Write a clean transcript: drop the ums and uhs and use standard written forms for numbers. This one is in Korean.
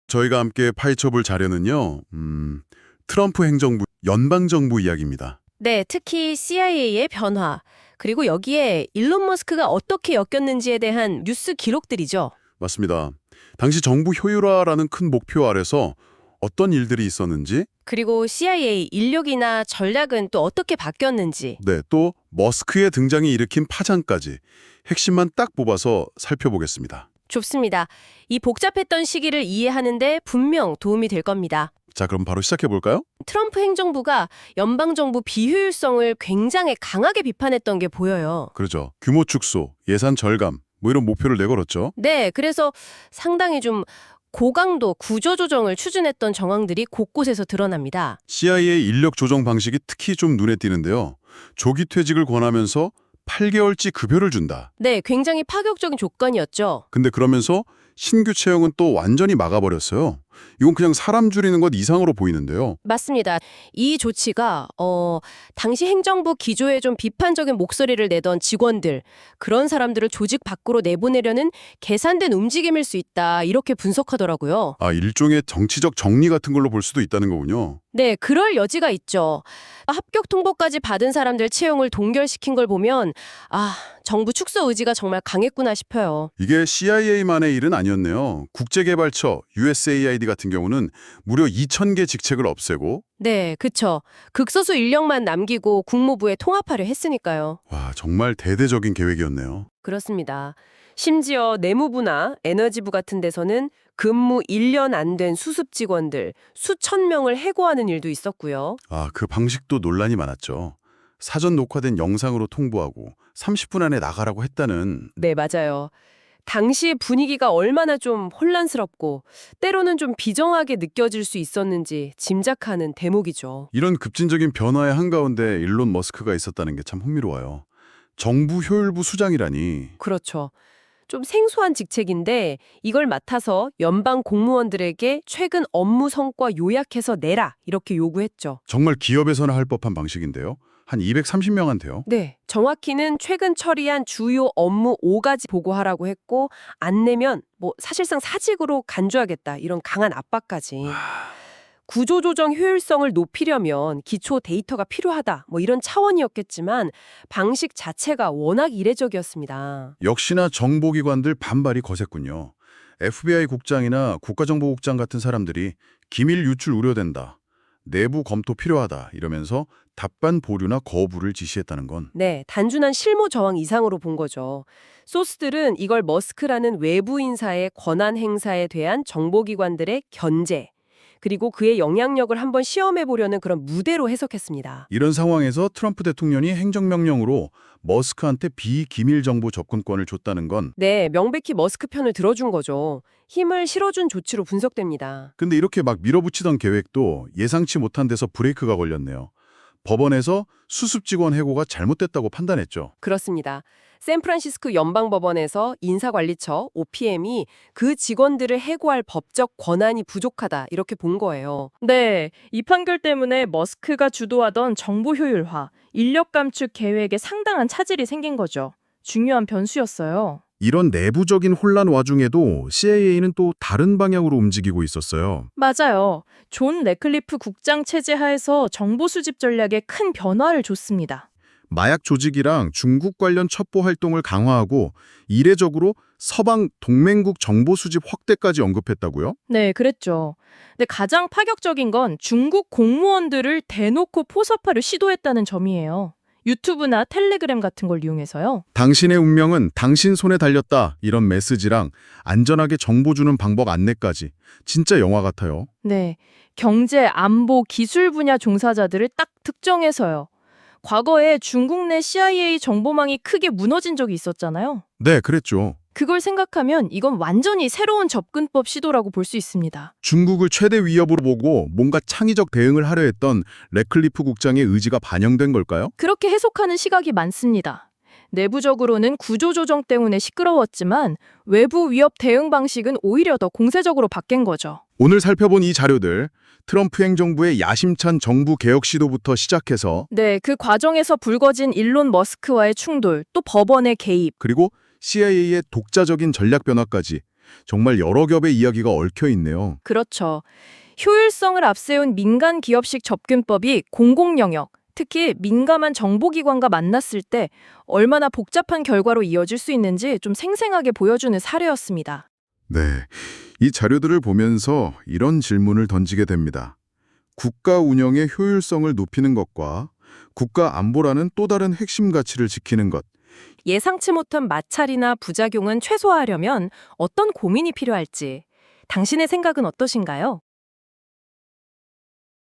저희가 함께 파헤쳐볼 자료는요. 트럼프 행정부, 연방정부 이야기입니다. 네, 특히 CIA의 변화, 그리고 여기에 일론 머스크가 어떻게 엮였는지에 대한 뉴스 기록들이죠. 맞습니다. 당시 정부 효율화라는 큰 목표 아래서 어떤 일들이 있었는지, 그리고 CIA 인력이나 전략은 또 어떻게 바뀌었는지. 네, 또 머스크의 등장이 일으킨 파장까지 핵심만 딱 뽑아서 살펴보겠습니다. 좋습니다. 이 복잡했던 시기를 이해하는데 분명 도움이 될 겁니다. 자, 그럼 바로 시작해볼까요? 트럼프 행정부가 연방정부 비효율성을 굉장히 강하게 비판했던 게 보여요. 그러죠. 규모 축소, 예산 절감, 뭐 이런 목표를 내걸었죠. 네, 그래서 상당히 좀 고강도 구조조정을 추진했던 정황들이 곳곳에서 드러납니다. CIA 인력 조정 방식이 특히 좀 눈에 띄는데요. 조기 퇴직을 권하면서 8개월치 급여를 준다. 네, 굉장히 파격적인 조건이었죠. 근데 그러면서 신규 채용은 또 완전히 막아버렸어요. 이건 그냥 사람 줄이는 것 이상으로 보이는데요. 맞습니다. 이 조치가 당시 행정부 기조에 좀 비판적인 목소리를 내던 직원들, 그런 사람들을 조직 밖으로 내보내려는 계산된 움직임일 수 있다, 이렇게 분석하더라고요. 아, 일종의 정치적 정리 같은 걸로 볼 수도 있다는 거군요. 네, 그럴 여지가 있죠. 합격 통보까지 받은 사람들 채용을 동결시킨 걸 보면 정부 축소 의지가 정말 강했구나 싶어요. 이게 CIA만의 일은 아니었네요. 국제개발처 USAID 같은 경우는 무려 2,000개 직책을 없애고 네, 그쵸. 극소수 인력만 남기고 국무부에 통합하려 했으니까요. 와, 정말 대대적인 계획이었네요. 그렇습니다. 심지어 내무부나 에너지부 같은 데서는 근무 1년 안 된 수습 직원들 수천 명을 해고하는 일도 있었고요. 아, 그 방식도 논란이 많았죠. 사전 녹화된 영상으로 통보하고 30분 안에 나가라고 했다는. 네, 맞아요. 당시 분위기가 얼마나 좀 혼란스럽고 때로는 좀 비정하게 느껴질 수 있었는지 짐작하는 대목이죠. 이런 급진적인 변화의 한가운데 일론 머스크가 있었다는 게 참 흥미로워요. 정부 효율부 수장이라니. 그렇죠. 좀 생소한 직책인데 이걸 맡아서 연방 공무원들에게 최근 업무 성과 요약해서 내라 이렇게 요구했죠. 정말 기업에서나 할 법한 방식인데요. 한 230명한테요. 네, 정확히는 최근 처리한 주요 업무 5가지 보고하라고 했고 안 내면 사실상 사직으로 간주하겠다 이런 강한 압박까지. 구조조정 효율성을 높이려면 기초 데이터가 필요하다 이런 차원이었겠지만 방식 자체가 워낙 이례적이었습니다. 역시나 정보기관들 반발이 거셌군요. FBI 국장이나 국가정보국장 같은 사람들이 기밀 유출 우려된다. 내부 검토 필요하다. 이러면서 답반 보류나 거부를 지시했다는 건 네, 단순한 실무 저항 이상으로 본 거죠. 소스들은 이걸 머스크라는 외부 인사의 권한 행사에 대한 정보기관들의 견제, 그리고 그의 영향력을 한번 시험해 보려는 그런 무대로 해석했습니다. 이런 상황에서 트럼프 대통령이 행정명령으로 머스크한테 비기밀 정보 접근권을 줬다는 건 네, 명백히 머스크 편을 들어준 거죠. 힘을 실어준 조치로 분석됩니다. 근데 이렇게 막 밀어붙이던 계획도 예상치 못한 데서 브레이크가 걸렸네요. 법원에서 수습 직원 해고가 잘못됐다고 판단했죠. 그렇습니다. 샌프란시스코 연방법원에서 인사관리처 OPM이 그 직원들을 해고할 법적 권한이 부족하다 이렇게 본 거예요. 네, 이 판결 때문에 머스크가 주도하던 정보 효율화, 인력 감축 계획에 상당한 차질이 생긴 거죠. 중요한 변수였어요. 이런 내부적인 혼란 와중에도 CIA는 또 다른 방향으로 움직이고 있었어요. 맞아요. 존 레클리프 국장 체제 하에서 정보 수집 전략에 큰 변화를 줬습니다. 마약 조직이랑 중국 관련 첩보 활동을 강화하고 이례적으로 서방 동맹국 정보 수집 확대까지 언급했다고요? 네, 그랬죠. 근데 가장 파격적인 건 중국 공무원들을 대놓고 포섭하려 시도했다는 점이에요. 유튜브나 텔레그램 같은 걸 이용해서요. 당신의 운명은 당신 손에 달렸다 이런 메시지랑 안전하게 정보 주는 방법 안내까지 진짜 영화 같아요. 네, 경제, 안보, 기술 분야 종사자들을 딱 특정해서요. 과거에 중국 내 CIA 정보망이 크게 무너진 적이 있었잖아요. 네, 그랬죠. 그걸 생각하면 이건 완전히 새로운 접근법 시도라고 볼 수 있습니다. 중국을 최대 위협으로 보고 뭔가 창의적 대응을 하려 했던 레클리프 국장의 의지가 반영된 걸까요? 그렇게 해석하는 시각이 많습니다. 내부적으로는 구조조정 때문에 시끄러웠지만 외부 위협 대응 방식은 오히려 더 공세적으로 바뀐 거죠. 오늘 살펴본 이 자료들, 트럼프 행정부의 야심찬 정부 개혁 시도부터 시작해서 네, 그 과정에서 불거진 일론 머스크와의 충돌, 또 법원의 개입, 그리고 CIA의 독자적인 전략 변화까지 정말 여러 겹의 이야기가 얽혀 있네요. 그렇죠. 효율성을 앞세운 민간 기업식 접근법이 공공 영역, 특히 민감한 정보기관과 만났을 때 얼마나 복잡한 결과로 이어질 수 있는지 좀 생생하게 보여주는 사례였습니다. 네, 이 자료들을 보면서 이런 질문을 던지게 됩니다. 국가 운영의 효율성을 높이는 것과 국가 안보라는 또 다른 핵심 가치를 지키는 것. 예상치 못한 마찰이나 부작용은 최소화하려면 어떤 고민이 필요할지 당신의 생각은 어떠신가요?